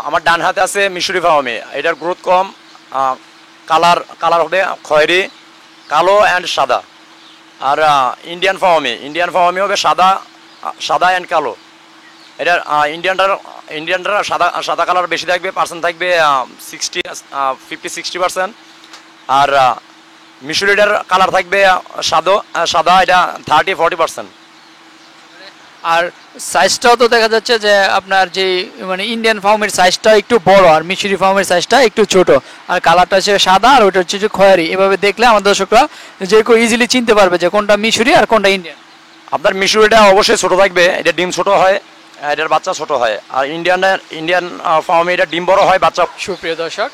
আমার ডান হাতে আছে মিশরি ফার্মে, এটার গ্রোথ কম, কালার কালার হবে খয়েরি, কালো অ্যান্ড সাদা। আর ইন্ডিয়ান ফার্মে হবে সাদা, সাদা অ্যান্ড কালো। এটার ইন্ডিয়ানটার সাদা সাদা কালার বেশি থাকবে, পার্সেন্ট থাকবে 50-60%। আর মিশরিটার কালার থাকবে সাদা, এটা 30-40%। আর সাইজটাও তো দেখা যাচ্ছে যে আপনার যে মানে ইন্ডিয়ান ফার্মের সাইজটা একটু বড় আর মিশরি ফার্মের সাইজটা একটু ছোট, আর কালারটা হচ্ছে সাদা আর ওটা হচ্ছে খয়েরি। এভাবে দেখলে আমাদের দর্শকরা যে কেউ ইজিলি চিনতে পারবে যে কোনটা মিশরি আর কোনটা ইন্ডিয়ান। আপনার মিশরিটা অবশ্যই ছোট থাকবে, এটা ডিম ছোট হয়, এটার বাচ্চা ছোট হয়। আর ইন্ডিয়ান ফার্মে এটা ডিম বড় হয়, বাচ্চা। সুপ্রিয় দর্শক,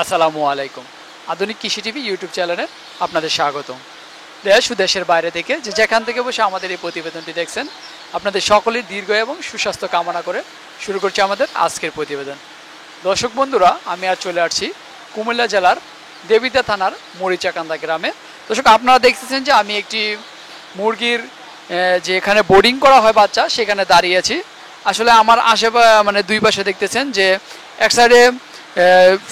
আসসালামু আলাইকুম। আধুনিক কৃষি টিভি ইউটিউব চ্যানেলে আপনাদের স্বাগতম। দেশ ও দেশের বাইরে থেকে যে যেখান থেকে বসে আমাদের এই প্রতিবেদনটি দেখছেন, আপনাদের সকলের দীর্ঘ এবং সুস্বাস্থ্য কামনা করে শুরু করছি আমাদের আজকের প্রতিবেদন। দর্শক বন্ধুরা, আমি আর চলে আসছি কুমিল্লা জেলার দেবিতা থানার মরিচাকান্দা গ্রামে। দর্শক, আপনারা দেখতেছেন যে আমি একটি মুরগির যে এখানে বোর্ডিং করা হয় বাচ্চা, সেখানে দাঁড়িয়েছি। আসলে আমার আশেপাশে মানে দুই পাশে দেখতেছেন যে এক সাইডে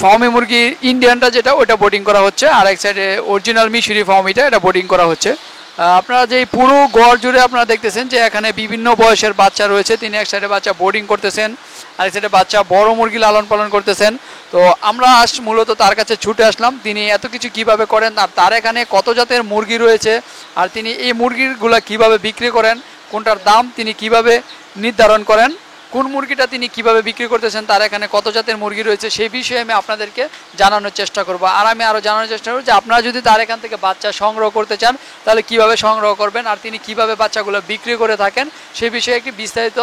ফার্মি মুরগি ইন্ডিয়ানটা যেটা ওটা বোর্ডিং করা হচ্ছে, আর এক সাইডে অরিজিনাল মিশরি ফার্মিটা এটা বোর্ডিং করা হচ্ছে। আপনারা যে পুরো গড় জুড়ে আপনারা দেখতেছেন যে এখানে বিভিন্ন বয়সের বাচ্চা রয়েছে। তিনি এক সাইডে বাচ্চা বোর্ডিং করতেছেন, আরেক সাইডে বাচ্চা বড় মুরগি লালন পালন করতেছেন। তো আমরা মূলত তার কাছে ছুটে আসলাম, তিনি এত কিছু কিভাবে করেন আর তার এখানে কত জাতের মুরগি রয়েছে, আর তিনি এই মুরগিগুলা কিভাবে বিক্রি করেন, কোনটার দাম তিনি কিভাবে নির্ধারণ করেন, কোন মুরগিটা তিনি কিভাবে বিক্রি করতেছেন, তার এখানে কত জাতের মুরগি রয়েছে, সেই বিষয়ে আমি আপনাদেরকে জানানোর চেষ্টা করব। আর আমি আরও জানানোর চেষ্টা করব যে আপনারা যদি তার এখান থেকে বাচ্চা সংগ্রহ করতে চান তাহলে কিভাবে সংগ্রহ করবেন, আর তিনি কিভাবে বাচ্চাগুলো বিক্রি করে থাকেন সেই বিষয়ে একটি বিস্তারিত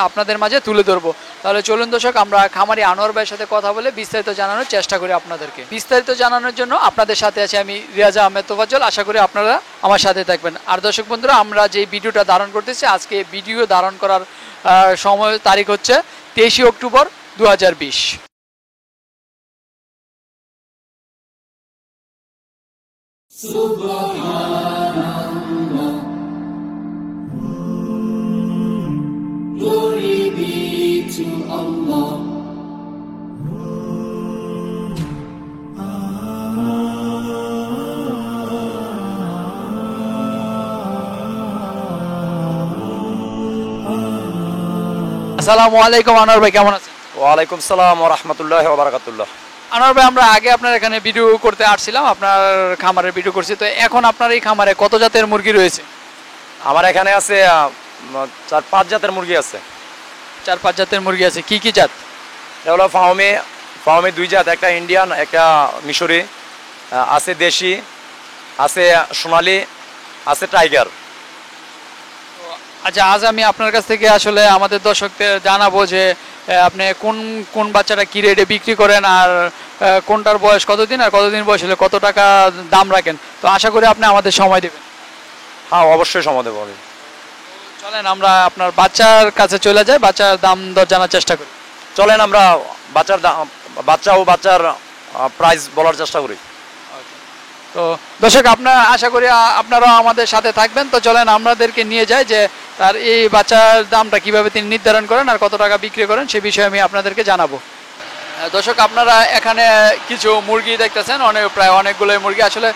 আপনাদের মাঝে তুলে ধরবো। তাহলে চলুন দর্শক, আমরা খামারি আনোয়ার ভাইয়ের সাথে কথা বলে বিস্তারিত জানানোর চেষ্টা করি আপনাদেরকে। বিস্তারিত জানানোর জন্য আপনাদের সাথে আছি আমি রিয়াজ আহমেদ তোফাজ্জল। আশা করি আপনারা আমার সাথে থাকবেন। আর দর্শক বন্ধুরা, আমরা যে ভিডিওটা ধারণ করতেছি, আজকে ভিডিও ধারণ করার সময় তারিখ হচ্ছে 23 October 2020। Glory be to Allah. আসসালামু আলাইকুম আনোয়ার ভাই, কেমন আছেন? ওয়ালাইকুম সালাম ওয়া রাহমাতুল্লাহি ওয়া বারাকাতুল্লাহ। আনোয়ার ভাই, আমরা আগে আপনার এখানে ভিডিও করতে আসছিলাম, আপনার খামারের ভিডিও করছি। তো এখন আপনার এই খামারে কত জাতের মুরগি রয়েছে? আমার এখানে আছে 4-5 জাতের মুরগি আছে। 4-5 জাতের মুরগি আছে। কি কি জাত? এটা হলো ফার্মে 2 জাত, একটা ইন্ডিয়ান একটা মিশরি, আছে দেশি, আছে সোনালি, আছে টাইগার। আচ্ছা, আজ আমি আপনার কাছ থেকে আসলে আমাদের দর্শকদের জানাবো যে আপনি কোন কোন বাচ্চাটা কী রেটে বিক্রি করেন, আর কোনটার বয়স কতদিন, আর কতদিন বয়স হলে কত টাকা দাম রাখেন। তো আশা করি আপনি আমাদের সময় দেবেন। হ্যাঁ, অবশ্যই সময় দেবো আমি। চলেন আমরা আপনার বাচ্চার কাছে চলে যাই, বাচ্চার দাম দর জানার চেষ্টা করি। চলেন আমরা বাচ্চার প্রাইস বলার চেষ্টা করি। তো দর্শক, আশা করি আপনারাও আমাদের সাথে থাকবেন। তো চলেন আমাদেরকে নিয়ে যাই যে তার এই বাচ্চার দামটা কিভাবে তিনি নির্ধারণ করেন আর কত টাকা বিক্রি করেন সে বিষয়ে আমি আপনাদেরকে জানাবো। দর্শক, আপনারা এখানে কিছু মুরগি দেখতেছেন, প্রায় অনেকগুলোই মুরগি। আসলে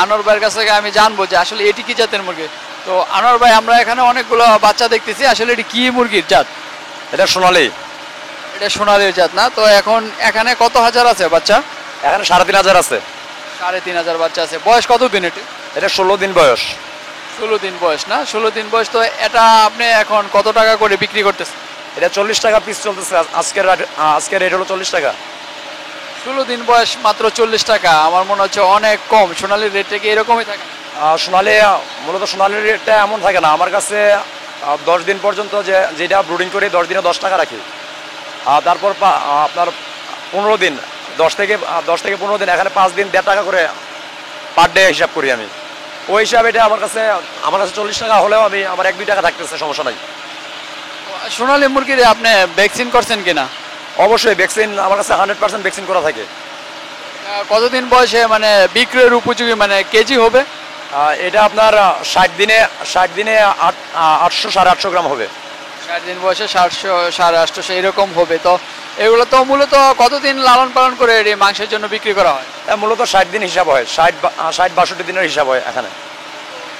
আনোয়ার ভাইয়ের কাছ থেকে আমি জানবো যে আসলে এটি কি জাতের মুরগি। তো আনোয়ার ভাই, আমরা এখানে অনেকগুলো বাচ্চা দেখতেছি, আসলে এটি কি মুরগির জাত? এটা সোনালি। এটা সোনালির জাত না? তো এখানে কত হাজার আছে বাচ্চা? এখানে 3,500 আছে। 3,500 বাচ্চা আছে। বয়স কত দিন এটি? এটা 16 দিন বয়স। 16 দিন বয়স না? 16 দিন বয়স। তো এটা আপনি এখন কত টাকা করে বিক্রি করতেছেন? এটা 40 টাকা পিস চলতেছে। আজকের রেট হলো 40 টাকা। 16 দিন বয়স মাত্র 40 টাকা, আমার মনে হচ্ছে অনেক কম। সোনালির রেটটা কি এরকমই থাকে? মূলত সোনালির রেটটা এমন থাকে না। আমার কাছে 10 দিন পর্যন্ত যেটা ব্রুডিং করে 10 দিনে 10 টাকা রাখি। তারপর আপনার 15 দিন, 10 থেকে 15 দিন, এখানে 5 দিন 1.5 টাকা করে পার ডে হিসাব করি আমি। ওই হিসাবে এটা আমার কাছে 40 টাকা হলেও আমি আমার 1-2 টাকা থাকতেছে, সমস্যা নাই। সোনালি মুরগির আপনি ভ্যাকসিন করছেন কিনা? অবশ্যই ভ্যাকসিন আমার কাছে 100% ভ্যাকসিন করা থাকে। কতদিন বয়সে মানে বিক্রয়ের উপযোগী মানে কেজি হবে? এটা আপনার 60 দিনে 800-850 গ্রাম হবে। 4 দিন বয়সে 700 850 এরকম হবে। তো এগুলো তো মূলত কতদিন লালন পালন করে এই মাংসের জন্য বিক্রি করা হয়? মূলত 60 দিন হিসাব হয়, 60-62 দিনের হিসাব হয় এখানে।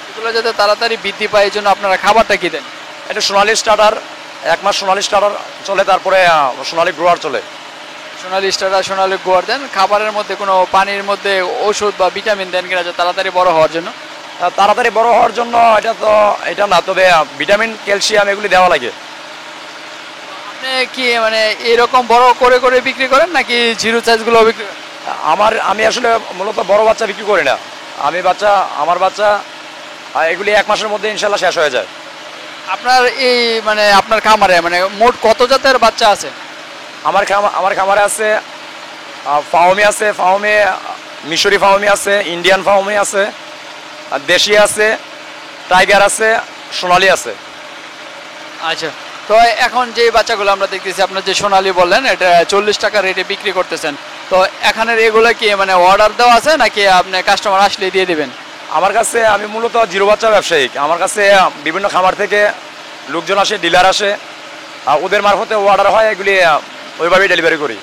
এগুলো যাতে তাড়াতাড়ি বৃদ্ধি পায় এই জন্য আপনারা খাবারটা কি দেন? এটা সোনালি স্টার্টার, 1 মাস সোনালি স্টার্টার চলে, তারপরে সোনালি গ্রোয়ার চলে। সোনালি স্টার সোনালি গোয়ার দেন। খাবারের মধ্যে কোনো পানির মধ্যে ওষুধ বা ভিটামিন দেন কিনা যাতে তাড়াতাড়ি বড় হওয়ার জন্য? তাড়াতাড়ি বড় হওয়ার জন্য এটা না, তবে ভিটামিন, ক্যালসিয়াম এগুলি দেওয়া লাগে। আপনি কি মানে এরকম বড় করে করে বিক্রি করেন নাকি জিরো সাইজগুলো বিক্রি করেন? আমি আসলে মূলত বড় বাচ্চা বিক্রি করি না। আমার বাচ্চা এগুলি 1 মাসের মধ্যে ইনশাল্লাহ শেষ হয়ে যায়। আপনার এই মানে আপনার খামারে মানে মোট কত জাতের বাচ্চা আছে? আমার খামারে আছে ফাউমি আছে, মিশরি ফাউমি আছে, ইন্ডিয়ান ফাউমি আছে, আর দেশি আছে, টাইগার আছে, সোনালি আছে। আচ্ছা, তো এখন যে বাচ্চাগুলো আমরা দেখতেছি আপনার যে সোনালী বললেন এটা 40 টাকা রেটে বিক্রি করতেছেন, তো এখানের এগুলো কি মানে অর্ডার দেওয়া আছে নাকি আপনি কাস্টমার আসলে দিয়ে দিবেন? আমার কাছে, আমি মূলত জিরো বাচ্চা ব্যবসায়িক। আমার কাছে বিভিন্ন খামার থেকে লোকজন আসে, ডিলার আসে, ওদের মারফতে অর্ডার হয়, এগুলি ওইভাবেই ডেলিভারি করি।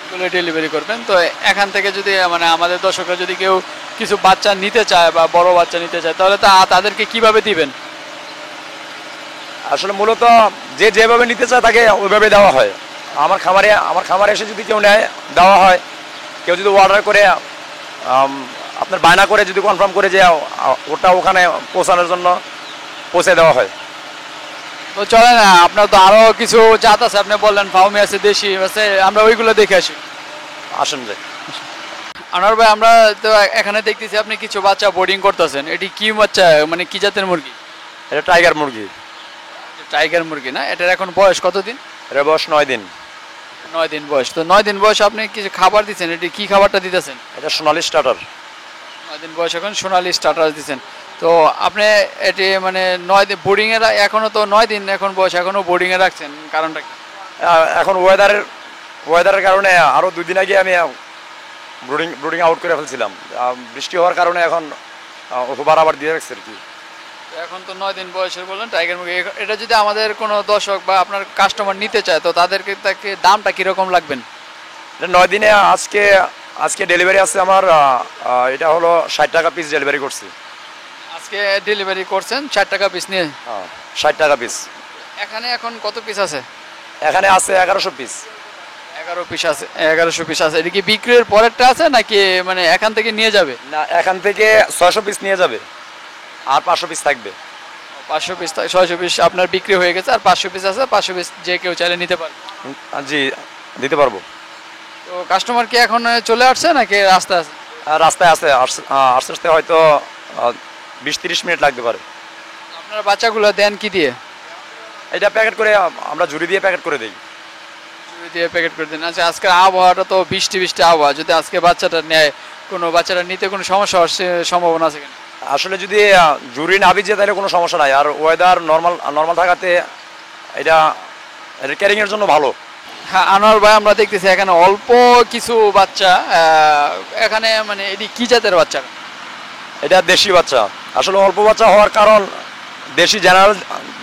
এগুলো ডেলিভারি করবেন। তো এখান থেকে যদি মানে আমাদের দর্শকরা যদি কেউ কিছু বাচ্চা নিতে চায় বা বড় বাচ্চা নিতে চায় তাহলে তাদেরকে কিভাবে দিবেন? আসলে মূলত যেভাবে নিতে চায় তাকে ওইভাবে দেওয়া হয়। আমার খামারে এসে যদি কেউ নেয় দেওয়া হয়। কেউ যদি অর্ডার করে আপনার বায়না করে যদি কনফার্ম করে যে ওটা ওখানে পৌঁছানোর জন্য পৌঁছে দেওয়া হয়। তো চলে না, আপনার তো আরো কিছু জাত আছে, আপনি বললেন ফাউমি আছে, দেশি আছে, আমরা ওইগুলো দেখে আসি। আসেন যে আনোয়ার ভাই, আমরা তো এখানে দেখতেছি আপনি কিছু বাচ্চা বোর্ডিং করতেছেন, এটি কি বাচ্চা মানে কি জাতের মুরগি? এটা টাইগার মুরগি। টাইগার মুরগি না? এটার এখন বয়স কতদিন? এর বয়স 9 দিন। 9 দিন বয়স। তো 9 দিন বয়স আপনি কিছু খাবার দিচ্ছেন, এটি কি খাবারটা দিতেছেন? এটা সোনালি স্টার্টার। 9 দিন বয়স এখন সোনালি স্টার্টার দিচ্ছেন। তো আপনি এটি মানে 9 দিন বোর্ডিংয়ে এখনও তো 9 দিন এখন বয়স, এখনও বোর্ডিংয়ে রাখছেন, কারণটা কি? এখন ওয়েদারের কারণে আরও 2 দিন আগে আমি ব্রুডিং আউট করে ফেলছিলাম। বৃষ্টি হওয়ার কারণে এখন ওভার আবার দিয়ে রাখছে আর কি। এখন তো 9 দিন বয়সের বললেন টাইগার মুরগি, এটা যদি আমাদের কোনো দর্শক বা আপনার কাস্টমার নিতে চায় তো তাকে দামটা কীরকম লাগবেন? এটা 9 দিনে আজকে ডেলিভারি আছে আমার, এটা হলো 60 টাকা পিস ডেলিভারি করছি। আজকে ডেলিভারি করছেন 60 টাকা পিস নিয়ে? 60 টাকা পিস। এখানে এখন কত পিস আছে? এখানে আছে 1100 পিস। 11 পিস আছে। 1100 পিস আছে। এটা কি বিক্রির পরেরটা আছে নাকি মানে এখান থেকে নিয়ে যাবে? না, এখান থেকে 600 পিস নিয়ে যাবে, আর 500 পিস থাকবে। 500 পিস, 600 পিস আপনার বিক্রি হয়ে গেছে, আর 500 পিস আছে। 500 পিস যে কেউ চাইলে নিতে পারে। জি, দিতে পারবো। তো কাস্টমার কি এখন চলে আসছে নাকি রাস্তায় আছে? রাস্তায় আছে, আস্তে আস্তে হয়তো 20-30 মিনিট লাগতে পারে। আপনার বাচ্চাগুলো দেন কি দিয়ে? এটা প্যাকেট করে, আমরা ঝুড়ি দিয়ে প্যাকেট করে দিই। ঝুড়ি দিয়ে প্যাকেট করে দেন। আচ্ছা, আজকের আবহাওয়াটা তো বৃষ্টি আবহাওয়া, যদি আজকে বাচ্চাটা নেয় কোনো বাচ্চাটা নিতে কোনো সমস্যা হওয়ার সম্ভাবনা আছে কিনা? আসলে যদি ঝুড়ি না ভিজে তাহলে কোনো সমস্যা নাই, আর ওয়েদার নর্মাল থাকাতে এটা ক্যারিংয়ের জন্য ভালো। হ্যাঁ আনোয়ার ভাই, আমরা দেখতেছি এখানে অল্প কিছু বাচ্চা, এখানে মানে এটি কি জাতের বাচ্চা? এটা দেশি বাচ্চা। আসলে অল্প বাচ্চা হওয়ার কারণ দেশি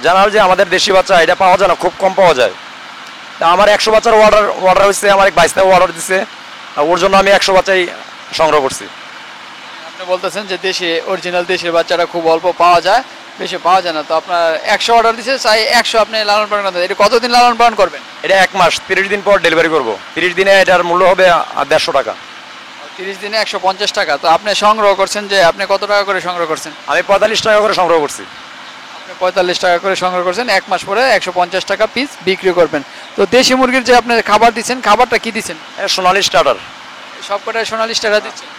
জেনারেল যে আমাদের দেশি বাচ্চা এটা পাওয়া যায় না, খুব কম পাওয়া যায়। তা আমার 100 বাচ্চার অর্ডার হয়েছে, আমার এক বাইস্তায় অর্ডার দিচ্ছে, ওর জন্য আমি 100 বাচ্চাই সংগ্রহ করছি। আপনি বলতেছেন যে দেশি অরিজিনাল দেশের বাচ্চাটা খুব অল্প পাওয়া যায়, বেশি পাওয়া যায় না, তো আপনার 100 অর্ডার দিচ্ছে, চাই 100 আপনি লালন পালন করতে। এটা কতদিন লালন পালন করবেন? এটা 1 মাস, 30 দিন পর ডেলিভারি করব। 30 দিনে এটার মূল্য হবে 150 টাকা। 30 দিনে 150 টাকা। তো আপনি সংগ্রহ করছেন যে আপনি কত টাকা করে সংগ্রহ করছেন? আমি 45 টাকা করে সংগ্রহ করছি। আপনি 45 টাকা করে সংগ্রহ করছেন, 1 মাস পরে 150 টাকা পিস বিক্রি করবেন। তো দেশি মুরগির যে আপনি খাবার দিচ্ছেন, খাবারটা কি দিচ্ছেন? সোনালি স্টার্টার। সব কটায় সোনালি স্টার্টার দিচ্ছেন?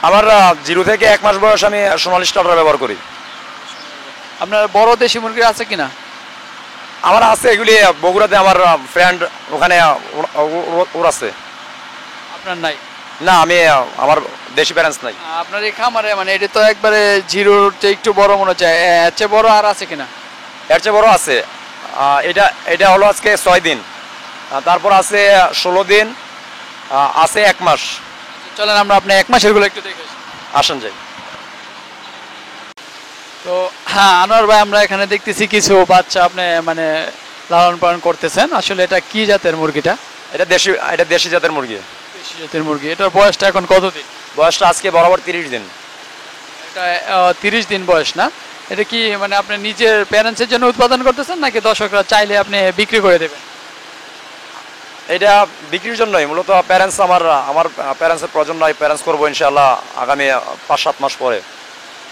আমার 0 থেকে 1 মাস বয়স আমি সোনালি স্টার্টার ব্যবহার করি। আপনার বড় দেশি মুরগি আছে কিনা? আমার আছে, এগুলি বগুড়াতে আমার ফ্রেন্ড ওখানে ওর আছে। আপনার নাই? না, আমি আমার দেশি প্যারেন্টস নাই। আপনার এই খামারে মানে এটা তো একবারে জিরোর চেয়ে একটু বড় মনে হচ্ছে, এর চেয়ে বড় আর আছে কিনা? এর চেয়ে বড় আছে। এটা হলো আজকে 6 দিন, তারপর আছে 16 দিন, আছে 1 মাস। চলেন আমরা আপনি 1 মাসের গুলো একটু দেখে আসি। আসেন যাই। তো হ্যাঁ আনোয়ার ভাই, আমরা এখানে দেখতেছি কিছু বাচ্চা আপনি মানে লালন পালন করতেছেন। আসলে এটা কি জাতের মুরগিটা? এটা দেশি জাতের মুরগি। দেশি জাতের মুরগি। এটার বয়সটা এখন কতদিন? বয়সটা আজকে বরাবর 30 দিন। এটা 30 দিন বয়স না? এটা কি মানে আপনি নিজের প্যারেন্টসের জন্য উৎপাদন করতেছেন নাকি দর্শকরা চাইলে আপনি বিক্রি করে দেবেন? এটা বিক্রির জন্যই মূলত আমার প্যারেন্টসের প্রয়োজন নয়, প্যারেন্টস করবো ইনশাআল্লাহ আগামী 5-7 মাস পরে,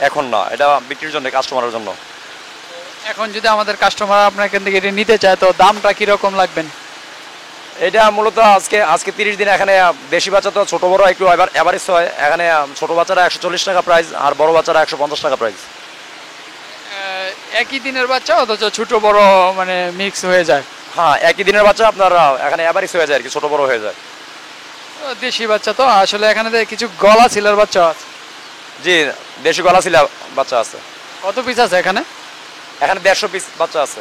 এখন না, এটা বিক্রির জন্য, কাস্টমারের জন্য। এখন যদি আমাদের কাস্টমার আপনার এখান থেকে এটা নিতে চায় তো দামটা কীরকম লাগবেন? এটা মূলত আজকে 30 দিন। এখানে দেশি বাচ্চা তো ছোট বড় একটু এভারেজ হয়। এখানে ছোট বাচ্চারা 140 টাকা প্রাইস, আর বড় বাচ্চারা 150 টাকা প্রাইস। একই দিনের বাচ্চা অথচ ছোট বড় মানে মিক্স হয়ে যায়। হ্যাঁ, একই দিনের বাচ্চা আপনার এখানে এভারেজ হয়ে যায় আর কি, ছোট বড় হয়ে যায়। দেশি বাচ্চা তো আসলে এখানে তো কিছু গলা ছিলার বাচ্চা আছে। জি, দেশি গলা ছিল বাচ্চা আছে। কত পিস আছে এখানে? এখানে 150 পিস বাচ্চা আছে।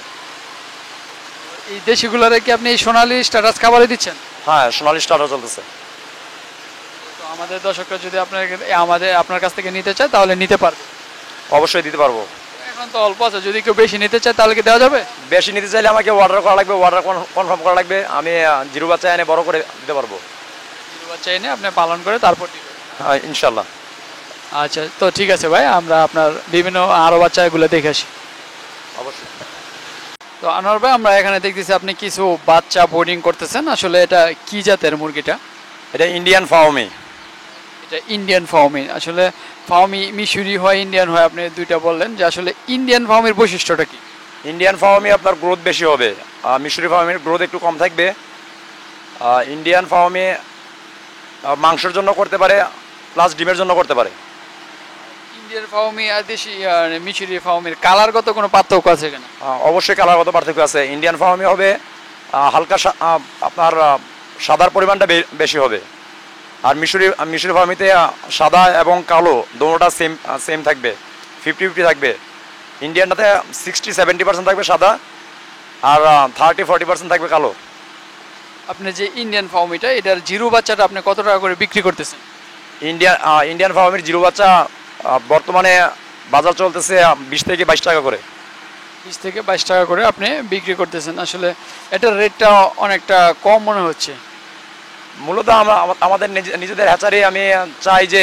এই দেশিগুলোরে কি আপনি এই সোনালী স্ট্যাটাস খাবারে দিচ্ছেন? হ্যাঁ, সোনালী স্টার্টার চলতেছে। তো আমাদের দর্শকরা যদি আপনার কাছ থেকে নিতে চায় তাহলে নিতে পারবে? অবশ্যই দিতে পারবো। এখন তো অল্প আছে, যদি কেউ বেশি নিতে চায় তাহলে কি দেওয়া যাবে? বেশি নিতে চাইলে আমাকে অর্ডার করা লাগবে, অর্ডার কনফার্ম করা লাগবে। আমি জিরো বাচ্চা এনে বড় করে দিতে পারবো। জিরো বাচ্চা এনে আপনি পালন করে তারপর দিবেন? হ্যাঁ, ইনশাল্লাহ। আচ্ছা, তো ঠিক আছে ভাই, আমরা আপনার বিভিন্ন আরো বাচ্চাগুলো দেখে আসি। অবশ্যই। তো আনোয়ার ভাই, আমরা এখানে দেখতেছি আপনি কিছু বাচ্চা বোর্ডিং করতেছেন। আসলে এটা কি জাতের মুরগিটা? এটা ইন্ডিয়ান ফার্মি। এটা ইন্ডিয়ান ফার্মি। আসলে ফার্মি মিশরি হয়, ইন্ডিয়ান হয়, আপনি দুইটা বললেন, যে আসলে ইন্ডিয়ান ফার্মির বৈশিষ্ট্যটা কি? ইন্ডিয়ান ফার্মি আপনার গ্রোথ বেশি হবে, মিশরি ফার্মের গ্রোথ একটু কম থাকবে। ইন্ডিয়ান ফার্মে মাংসের জন্য করতে পারে, প্লাস ডিমের জন্য করতে পারে। ইন্ডিয়ান ফার্মি আর দেশি মিশরি ফার্মির কালারগত কোনো পার্থক্য আছে কিনা? অবশ্যই কালারগত পার্থক্য আছে। ইন্ডিয়ান ফার্মি হবে হালকা আপনার সাদার পরিমাণটা বেশি হবে। আর মিশরি ফার্মিতে সাদা এবং কালো দুটোটা সেম থাকবে, 50-50 থাকবে। ইন্ডিয়ানটাতে 60-70% থাকবে সাদা, আর 30-40% থাকবে কালো। আপনি যে ইন্ডিয়ান ফার্মিটা, এটার জিরো বাচ্চাটা আপনি কত টাকা করে বিক্রি করতেছেন? ইন্ডিয়ান ফার্মের জিরো বাচ্চা বর্তমানে বাজার চলতেছে 20 থেকে 22 টাকা করে। 20 থেকে 22 টাকা করে আপনি বিক্রি করতেছেন। আসলে এটার রেটটা অনেকটা কম মনে হচ্ছে। মূলত আমাদের নিজেদের হ্যাচারি আমি চাই যে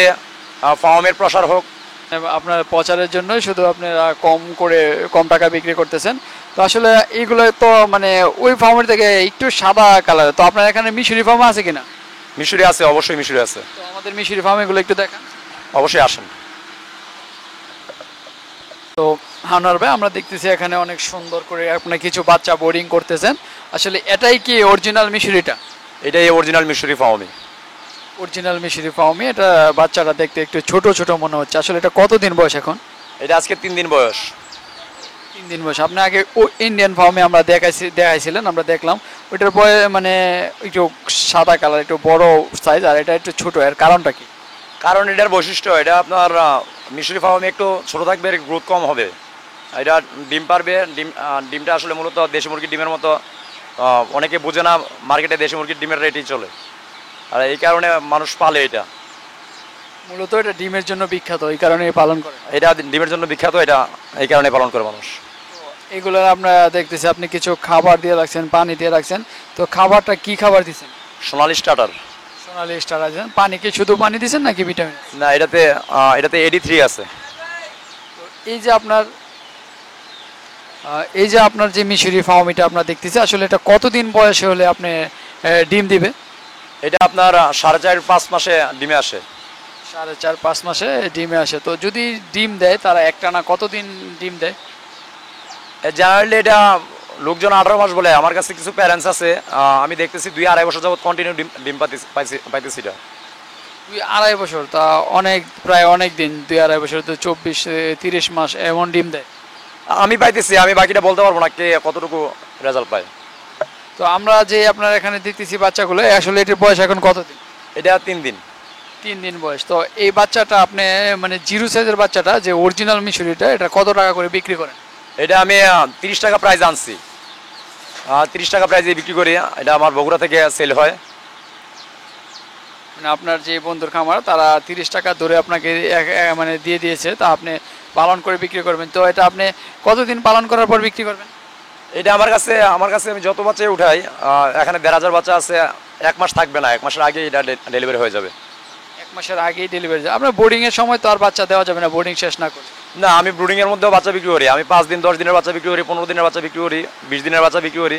ফার্মের প্রসার হোক। আপনার প্রচারের জন্যই শুধু আপনারা কম টাকা বিক্রি করতেছেন। তো আসলে এইগুলো তো মানে ওই ফার্মের থেকে একটু সাদা কালার। তো আপনার এখানে মিশরি ফার্ম আছে কিনা? মিশরি আছে, অবশ্যই মিশরি আছে। তো আমাদের মিশরি ফার্ম এগুলো একটু দেখান। অবশ্যই আসেন। তো আনোয়ার ভাই, আমরা দেখতেছি এখানে অনেক সুন্দর করে আপনি কিছু বাচ্চা বোর্ডিং করতেছেন। আসলে এটাই কি অরিজিনাল মিশরিটা? এটাই অরিজিনাল মিশরি ফার্মি। অরিজিনাল মিশরি ফার্মি। এটা বাচ্চাটা দেখতে একটু ছোট ছোট মনে হচ্ছে। আসলে এটা কতদিন বয়স এখন? এটা আজকে 3 দিন বয়স। 3 দিন বয়স। আপনি আগে ইন্ডিয়ান ফার্মে আমরা দেখাইছিলেন, আমরা দেখলাম ওইটার বয়স মানে একটু সাদা কালার, একটু বড় সাইজ, আর এটা একটু ছোট। এর কারণটা কি? কারণ এটার বৈশিষ্ট্য, এটা আপনার মিশরি ফার্মে একটু ছোট থাকবে, গ্রোথ কম হবে। এটা ডিম পারবে। ডিমটা আসলে মূলত দেশি মুরগির ডিমের মতো। অনেকে বোঝে না, মার্কেটে দেশি মুরগির ডিমের রেটই চলে, আর এই কারণে মানুষ পালে। এটা মূলত এটা ডিমের জন্য বিখ্যাত, এই কারণে পালন করে। এটা ডিমের জন্য বিখ্যাত, এটা এই কারণে পালন করে মানুষ। এগুলো আমরা দেখতেছি আপনি কিছু খাবার দিয়ে রাখছেন, পানি দিয়ে রাখছেন। তো খাবারটা কি খাবার দিচ্ছেন? সোনালী স্টার্টার। সোনালী স্টার আছে। পানি কি শুধু পানি দিচ্ছেন নাকি ভিটামিন? না, এটাতে AD3 আছে। তো এই যে আপনার যে মিশরি ফার্মিটা আপনার দেখতেছি, আসলে এটা কতদিন বয়সে হলে আপনি ডিম দিবে? এটা আপনার 4.5-5 মাসে ডিমে আসে। 4.5-5 মাসে ডিমে আসে। তো যদি ডিম দেয় তারা একটানা কতদিন ডিম দেয়? জেনারেলি এটা লোকজন 18 মাস বলে। আমার কাছে কিছু প্যারেন্টস আছে, আমি দেখতেছি 2-2.5 বছর যাবত কন্টিনিউ ডিম পাইতেছি। এটা 2-2.5 বছর, তা প্রায় অনেক দিন। 2-2.5 বছর তো 24-30 মাস এমন ডিম দেয়। আমি পাইতেছি, আমি বাকিটা বলতে পারবো না কে কতটুকু রেজাল্ট পায়। তো আমরা যে আপনার এখানে দেখতেছি বাচ্চাগুলো, আসলে এটির বয়স এখন কতদিন? এটা 3 দিন। 3 দিন বয়স। তো এই বাচ্চাটা আপনি মানে জিরো সাইজের বাচ্চাটা যে অরিজিনাল মিশরিটা, এটা কত টাকা করে বিক্রি করেন? এটা আমি 30 টাকা প্রাইস আনছি। 30 টাকা প্রাইসে বিক্রি করি। এটা আমার বগুড়া থেকে সেল হয়। মানে আপনার যে বন্ধুর খামার, তারা 30 টাকা ধরে আপনাকে মানে দিয়ে দিয়েছে, তা আপনি পালন করে বিক্রি করবেন। তো এটা আপনি কতদিন পালন করার পর বিক্রি করবেন? এটা আমার কাছে আমি যত বাচ্চাই উঠাই, এখানে 1,500 বাচ্চা আছে, 1 মাস থাকবে না, 1 মাসের আগে এটা ডেলিভারি হয়ে যাবে। 1 মাসের আগেই ডেলিভারি। আপনার বোর্ডিংয়ের সময় তো আর বাচ্চা দেওয়া যাবে না, বোর্ডিং শেষ না করে। না, আমি ব্রুডিংয়ের মধ্যেও বাচ্চা বিক্রি করি। আমি 5 দিন 10 দিনের বাচ্চা বিক্রি করি, 15 দিনের বাচ্চা বিক্রি করি, 20 দিনের বাচ্চা বিক্রি করি।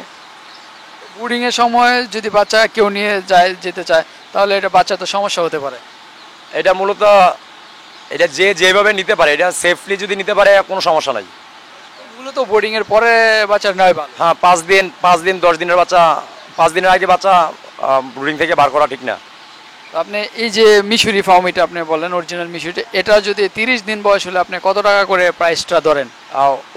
বোর্ডিংয়ের সময় যদি বাচ্চা কেউ নিয়ে যেতে চায়, তাহলে এটা বাচ্চা তো সমস্যা হতে পারে। এটা মূলত এটা যেভাবে নিতে পারে, এটা সেফলি যদি নিতে পারে কোনো সমস্যা নাই। মূলত বোর্ডিংয়ের পরে বাচ্চা নয় ভালো। হ্যাঁ, 5 দিন 10 দিনের বাচ্চা, 5 দিনের আগে বাচ্চা ব্রুডিং থেকে বার করা ঠিক না। তো আপনি এই যে মিশরি ফার্মিটা আপনি বললেন অরিজিনাল মিশরিটা, এটা যদি 30 দিন বয়স হলে আপনি কত টাকা করে প্রাইসটা ধরেন?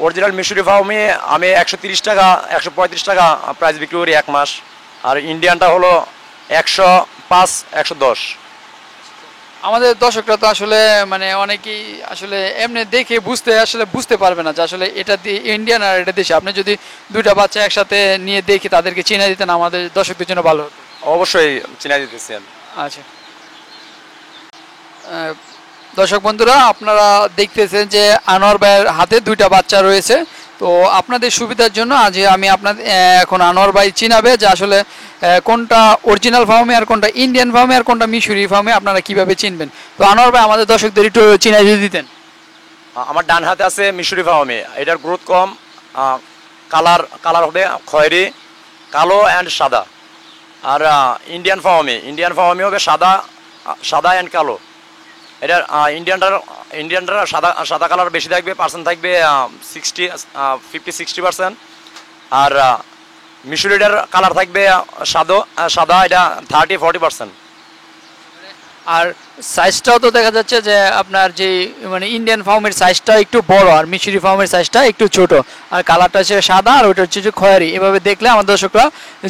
অরিজিনাল মিশরি ফার্মে আমি 130 টাকা 135 টাকা প্রাইস বিক্রি করি 1 মাস। আর ইন্ডিয়ানটা হলো 105 110। আমাদের দর্শকরা তো আসলে মানে অনেকেই আসলে এমনি দেখে বুঝতে পারবে না যে আসলে এটা ইন্ডিয়ান আর এটা দেশি। আপনি যদি দুইটা বাচ্চা একসাথে নিয়ে দেখে তাদেরকে চিনে দিতেন, আমাদের দর্শকদের জন্য ভালো হতো। অবশ্যই চিনা দিতেছি আমি। আচ্ছা, দর্শক বন্ধুরা, আপনারা দেখতেছেন যে আনোয়ার ভাইয়ের হাতে দুইটা বাচ্চা রয়েছে। তো আপনাদের সুবিধার জন্য আজ আমি আপনাদের এখন আনোয়ার ভাই চিনাবে যে আসলে কোনটা অরিজিনাল ফার্মে আর কোনটা ইন্ডিয়ান ফার্মে আর কোনটা মিশরি ফার্মে আপনারা কিভাবে চিনবেন। তো আনোয়ার ভাই আমাদের দর্শকদের একটু চিনাই দিয়ে দিতেন। আমার ডান হাতে আছে মিশরি ফার্মে, এটার গ্রোথ কম, কালার হবে খয়েরি, কালো অ্যান্ড সাদা। আর ইন্ডিয়ান ফার্মে হবে সাদা অ্যান্ড কালো। এটার ইন্ডিয়ানটার সাদা কালার বেশি থাকবে, পার্সেন্ট থাকবে 50-60%। আর মিশরিটার কালার থাকবে সাদা, এটা 30-40%। আর সাইজটাও তো দেখা যাচ্ছে যে আপনার যে মানে ইন্ডিয়ান ফার্মের সাইজটা একটু বড় আর মিশরি ফার্মের সাইজটা একটু ছোট, আর কালারটা হচ্ছে সাদা আর ওইটা হচ্ছে খয়েরি। এভাবে দেখলে আমার দর্শকরা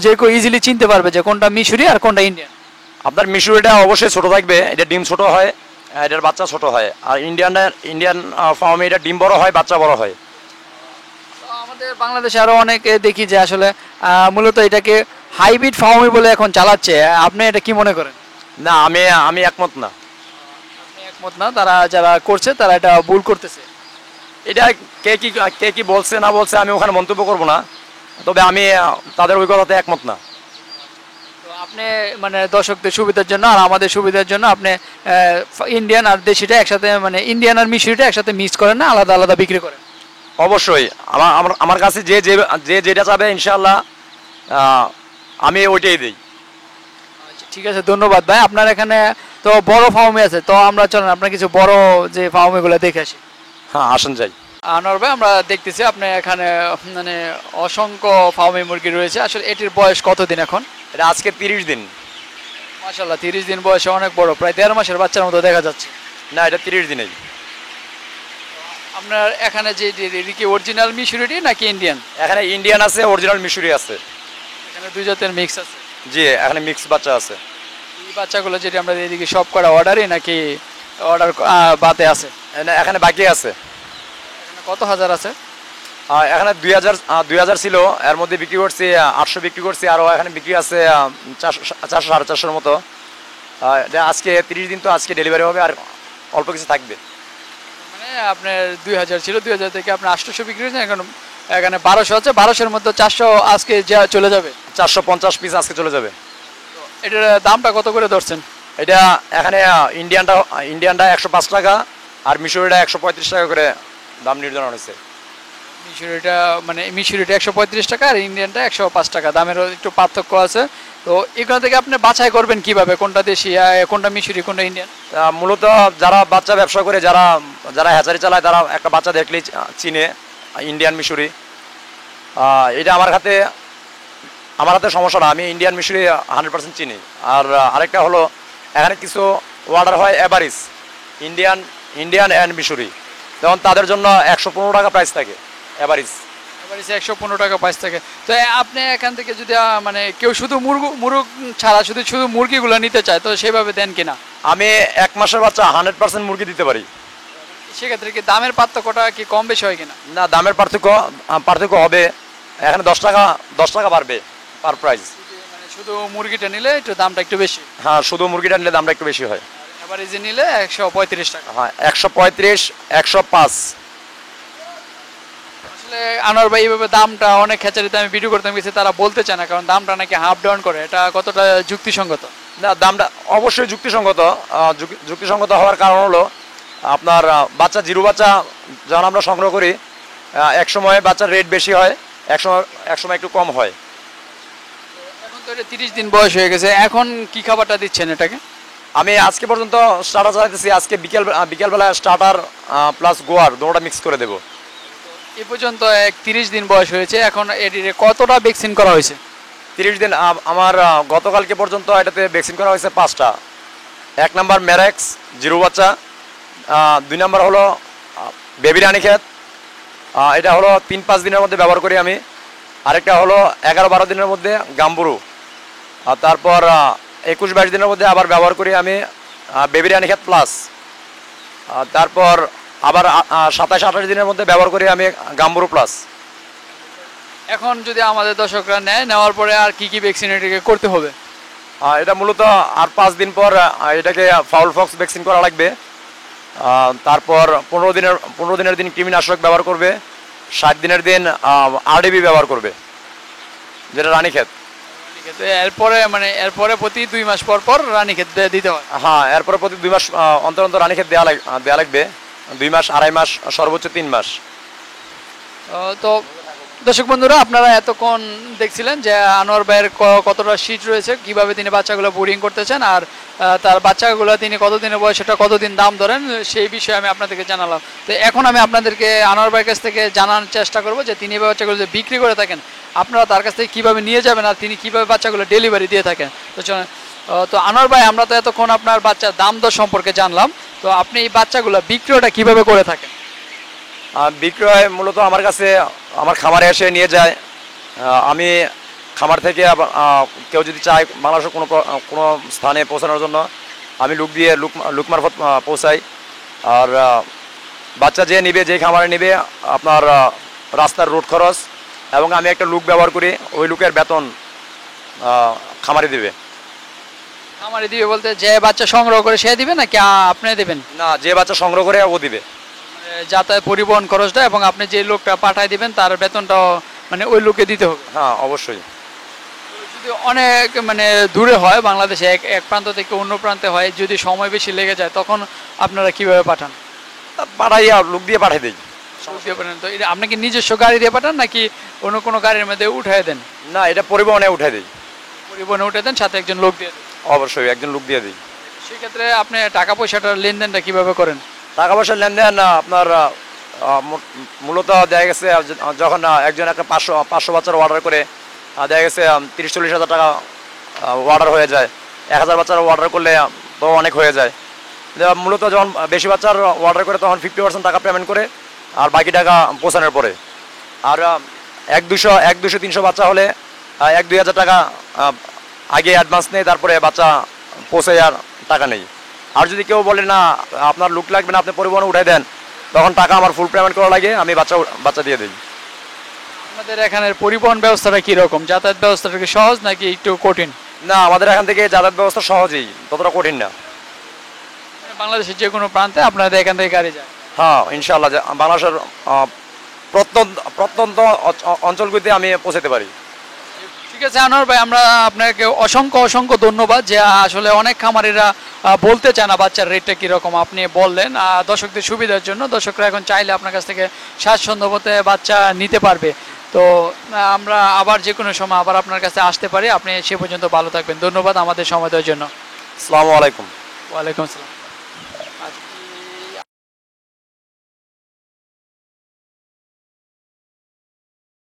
যে কেউ ইজিলি চিনতে পারবে যে কোনটা মিশরি আর কোনটা ইন্ডিয়ান। আপনার মিশরিটা অবশ্যই ছোট থাকবে, এটা ডিম ছোট হয়, এটার বাচ্চা ছোট হয়। আর ইন্ডিয়ান ফার্মে এটা ডিম বড় হয়, বাচ্চা বড় হয়। তো আমাদের বাংলাদেশে আরো অনেকে দেখি যে আসলে মূলত এটাকে হাইব্রিড ফার্মই বলে এখন চালাচ্ছে। আপনি এটা কি মনে করেন? না, আমি একমত না। আপনি একমত না? যারা করছে তারা এটা ভুল করতেছে। এটা কে কি বলছে না বলছে আমি ওখানে মন্তব্য করব না, তবে আমি তাদের ওই কথাতে একমত না। তো আপনি মানে দর্শকদের সুবিধার জন্য আর আমাদের সুবিধার জন্য আপনি ইন্ডিয়ান আর দেশিটা একসাথে মানে ইন্ডিয়ান আর মিশরিটা একসাথে মিক্স করেন না, আলাদা আলাদা বিক্রি করেন? অবশ্যই আমার কাছে যেটা চাবে ইনশাআল্লাহ আমি ওইটাই দিই। আচ্ছা, ঠিক আছে, ধন্যবাদ ভাই। আপনার এখানে তো বড় ফার্মে আছে, তো আমরা চলেন আপনার কিছু বড় যে ফার্মগুলো দেখে আসি। হ্যাঁ, আসেন যাই। আনোয়ার ভাই, আমরা দেখতেছি আপনি এখানে মানে অসংখ্য ফার্মে মুরগি রয়েছে। আসলে এটির বয়স কতদিন এখন? এটা আজকে 30 দিন। মাশাআল্লাহ, 30 দিন বয়সে অনেক বড়, প্রায় 1.5 মাসের বাচ্চার মতো দেখা যাচ্ছে। না, এটা 30 দিনেই। আপনার এখানে যে কি অরিজিনাল মিশরিটি নাকি ইন্ডিয়ান? এখানে ইন্ডিয়ান আছে, অরিজিনাল মিশরি আছে। এখানে দুই জাতের মিক্স আছে। জি, এখানে মিক্স বাচ্চা আছে। এই বাচ্চাগুলো যেটি আমরা এদিকে সব করা অর্ডারই নাকি অর্ডার বাতে আছে? এখানে বাকি আছে। এখানে কত হাজার আছে? এখানে 2000 ছিল, এর মধ্যে বিক্রি করছি 800 বিক্রি করছি, আরও এখানে বিক্রি আছে 400-450-এর মতো। এটা আজকে 30 দিন, তো আজকে ডেলিভারি হবে, আর অল্প কিছু থাকবে। মানে আপনার 2000 ছিল, 2000 থেকে আপনি 800 বিক্রি করেছেন, এখন এখানে 1200 আছে, 1200-এর মধ্যে 400 আজকে চলে যাবে। 450 পিস আজকে চলে যাবে। এটার দামটা কত করে ধরছেন? এটা এখানে ইন্ডিয়ানটা 105 টাকা আর মিশরিটা 135 টাকা করে দাম নির্ধারণ হয়েছে। মিশরিটা 135 টাকা আর ইন্ডিয়ানটা 105 টাকা, দামেরও একটু পার্থক্য আছে। তো এখান থেকে আপনি বাছাই করবেন কিভাবে কোনটা দেশি, কোনটা মিশরি, কোনটা ইন্ডিয়ান? মূলত যারা বাচ্চা ব্যবসা করে, যারা হ্যাচারি চালায়, তারা একটা বাচ্চা দেখলেই চিনে ইন্ডিয়ান মিশরি। এটা আমার হাতে সমস্যা না, আমি ইন্ডিয়ান মিশরি 100% চিনি। আর আরেকটা হলো এখানে কিছু অর্ডার হয় এভারেজ ইন্ডিয়ান অ্যান্ড মিশরি, যেমন তাদের জন্য 115 টাকা প্রাইস থাকে এভারেজ। 115 টাকা প্রাইস থাকে। তো আপনি এখান থেকে যদি মানে কেউ শুধু মুরগ ছাড়া শুধু মুরগিগুলো নিতে চায়, তো সেভাবে দেন কিনা? আমি 1 মাসের বাচ্চা 100% মুরগি দিতে পারি। সেক্ষেত্রে কি দামের পার্থক্যটা কি কম বেশি হয় কিনা? না, দামের পার্থক্য হবে, এখানে 10 টাকা বাড়বে পার প্রাইস। মানে শুধু মুরগিটা নিলে একটু দামটা একটু বেশি। হ্যাঁ, শুধু মুরগিটা নিলে দামটা একটু বেশি হয়। এভারেজে নিলে 135 টাকা। হ্যাঁ, 135, 105। আসলে আসলে আনোয়ার ভাই এইভাবে দামটা অনেক খেচারিতে আমি ভিডিও করতে গেছি, তারা বলতে চায় না, কারণ দামটা নাকি হাফ ডাউন করে। এটা কতটা যুক্তিসঙ্গত? না, দামটা অবশ্যই যুক্তিসঙ্গত। যুক্তিসঙ্গত হওয়ার কারণ হলো আপনার বাচ্চা জিরো বাচ্চা যখন আমরা সংগ্রহ করি, এক সময় বাচ্চার রেট বেশি হয়, এক সময় একটু কম হয়। এখন তো এটা 30 দিন বয়স হয়ে গেছে, এখন কি খাবারটা দিচ্ছেন এটাকে? আমি আজকে পর্যন্ত স্টার্টার চালাইতেছি। আজকে বিকেলবেলা স্টার্টার প্লাস গোয়ার দুটোটা মিক্স করে দেবো। এ পর্যন্ত 30 দিন বয়স হয়েছে, এখন এটির কতটা ভ্যাকসিন করা হয়েছে? 30 দিন আমার গতকালকে পর্যন্ত এটাতে ভ্যাকসিন করা হয়েছে 5টা। 1 নাম্বার ম্যারেক্স জিরো বাচ্চা, 2 নাম্বার হলো বেবি রানীক্ষেত, এটা হলো 3-5 দিনের মধ্যে ব্যবহার করি আমি। আরেকটা হলো 11-12 দিনের মধ্যে গাম্বুরু, আর তারপর 21-22 দিনের মধ্যে আবার ব্যবহার করি আমি বেবি রানীক্ষেত প্লাস। তারপর আবার 27-28 দিনের মধ্যে ব্যবহার করি আমি গাম্বুরু প্লাস। এখন যদি আমাদের দর্শকরা নেওয়ার পরে আর কি কি ভ্যাকসিন এটাকে করতে হবে? এটা মূলত আর 5 দিন পর এটাকে ফাউল ফক্স ভ্যাকসিন করা লাগবে। তারপর 15 দিনের দিন কৃমিনাশক ব্যবহার করবে। 60 দিনের দিন আরডিবি ব্যবহার করবে, যেটা রানীক্ষেত। এরপরে প্রতি 2 মাস পর পর রানীক্ষেত দিতে হয়? হ্যাঁ, এরপরে প্রতি 2 মাস অন্তর অন্তর রানীক্ষেত দেওয়া লাগবে। 2 মাস, 2.5 মাস, সর্বোচ্চ 3 মাস। তো দর্শক বন্ধুরা, আপনারা এতক্ষণ দেখছিলেন যে আনোয়ার ভাইয়ের কতটা শীত রয়েছে, কিভাবে তিনি বাচ্চাগুলো বোর্ডিং করতেছেন, আর তার বাচ্চাগুলো তিনি কতদিনের বয়স, সেটা কতদিন দাম ধরেন, সেই বিষয়ে আমি আপনাদেরকে জানালাম। তো এখন আমি আপনাদেরকে আনোয়ার ভাইয়ের কাছ থেকে জানার চেষ্টা করব যে তিনি এভাবে বাচ্চাগুলো যে বিক্রি করে থাকেন, আপনারা তার কাছ থেকে কীভাবে নিয়ে যাবেন আর তিনি কীভাবে বাচ্চাগুলো ডেলিভারি দিয়ে থাকেন। তো আনোয়ার ভাই, আমরা তো এতক্ষণ আপনার বাচ্চার দাম দর সম্পর্কে জানলাম, তো আপনি এই বাচ্চাগুলো বিক্রয়টা কীভাবে করে থাকেন? বিক্রয় মূলত আমার কাছে আমার খামারে এসে নিয়ে যায়। আমি খামার থেকে কেউ যদি চায় বাংলাদেশের কোনো স্থানে পৌঁছানোর জন্য, আমি লুক মারফত পৌঁছাই। আর বাচ্চা যে নিবে, যে খামারে নিবে, আপনার রাস্তার রোড খরচ এবং আমি একটা লুক ব্যবহার করি, ওই লুকের বেতন খামারে দিবে। খামারে দিবে বলতে যে বাচ্চা সংগ্রহ করে সে দিবে নাকি আপনি দেবেন? না, যে বাচ্চা সংগ্রহ করে ও দিবে। যাতায়াত পরিবহন খরচটা এবং আপনি যে লোকটা পাঠায় দিবেন তার বেতনটাও ওই লোকে দিতে হবে? হ্যাঁ, অবশ্যই। যদি অনেক দূরে হয়, বাংলাদেশে এক প্রান্ত থেকে অন্য প্রান্তে হয়, যদি সময় বেশি লেগে যায়, তখন আপনারা কিভাবে পাঠান? পাঠাই, লোক দিয়ে পাঠিয়ে দিই। লোক দিয়ে পাঠান? তো এটা আপনি কি নিজস্ব গাড়ি দিয়ে পাঠান নাকি অন্য কোনো গাড়ির মধ্যে উঠায় দেন? না, এটা পরিবহনে উঠে দিই। পরিবহনে উঠে দেন, সাথে একজন লোক দিয়ে দেন? অবশ্যই, একজন লোক দিয়ে দিই। সেক্ষেত্রে আপনি টাকা পয়সাটার লেনদেনটা কিভাবে করেন? টাকা পয়সার লেনদেন আপনার মূলত দেখা গেছে যখন একজন একটা 500 বাচ্চার অর্ডার করে, দেখা গেছে 30-40 হাজার টাকা অর্ডার হয়ে যায়। 1000 বাচ্চার অর্ডার করলে তো অনেক হয়ে যায়। মূলত যখন বেশি বাচ্চার অর্ডার করে তখন 50% টাকা পেমেন্ট করে, আর বাকি টাকা পৌঁছানোর পরে। আর 100-200-300 বাচ্চা হলে 1-2 হাজার টাকা আগে অ্যাডভান্স নেই, তারপরে বাচ্চা পৌঁছে আর টাকা নেই। আর যদি কেউ বলে না আপনার লুক লাগবে না, আপনি পরিবহনে উঠাই দেন, তখন টাকা আমার ফুল পেমেন্ট করা লাগে, আমি বাচ্চা দিয়ে দিই। আমাদের এখানের পরিবহন ব্যবস্থাটা কীরকম? যাতায়াত ব্যবস্থাটা কি সহজ নাকি একটু কঠিন? না, আমাদের এখান থেকে যাতায়াত ব্যবস্থা সহজেই, ততটা কঠিন না। বাংলাদেশের যে কোনো প্রান্তে আপনাদের এখান থেকে গাড়ি যায়? হ্যাঁ, ইনশাআল্লাহ বাংলাদেশের প্রত্যন্ত অঞ্চলগুলিতে আমি পৌঁছাতে পারি। ঠিক আছে আনোয়ার ভাই, আমরা আপনাকে অসংখ্য ধন্যবাদ যে আসলে অনেক খামারিরা বলতে চায় না বাচ্চার রেটটা কীরকম, আপনি বললেন। দর্শকদের সুবিধার জন্য দর্শকরা এখন চাইলে আপনার কাছ থেকে স্বাচ্ছন্দ্য মতে বাচ্চা নিতে পারবে। তো আমরা আবার যে কোনো সময় আবার আপনার কাছে আসতে পারি। আপনি সে পর্যন্ত ভালো থাকবেন। ধন্যবাদ আমাদের সময় দেওয়ার জন্য। আসসালামু আলাইকুম। ওয়ালাইকুম আসসালাম।